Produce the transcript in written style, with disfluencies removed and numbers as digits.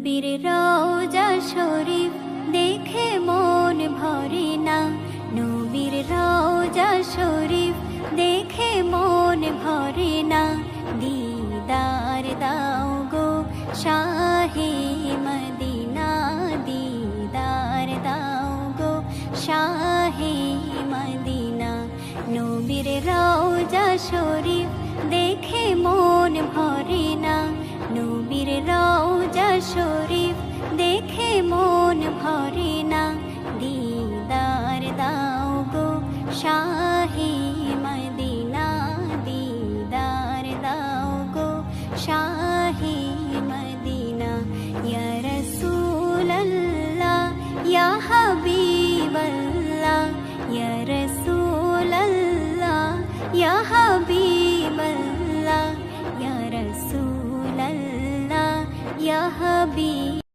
নবীর রওজা শরীফ দেখে মন ভরে না, নবীর রওজা শরীফ দেখে মন ভরে না। দিদার দাও গো শাহে মদিনা, দিদার দাও গো শাহে মদিনা। নবীর রওজা শরীফ দেখে মন ভরে না, নবীর রওজা শরীফ দেখে মন ভরে না। দিদার দাও গো শাহে মদিনা, দিদার দাও গো শাহে মদিনা। ইয়া রাসূলাল্লাহ ইয়া হাবিবাল্লাহ, ইয়া রাসূলাল্লাহ ইয়া হাবিবাল্লাহ, ইয়া রাসূলাল্লাহ ইয়া হাবিব।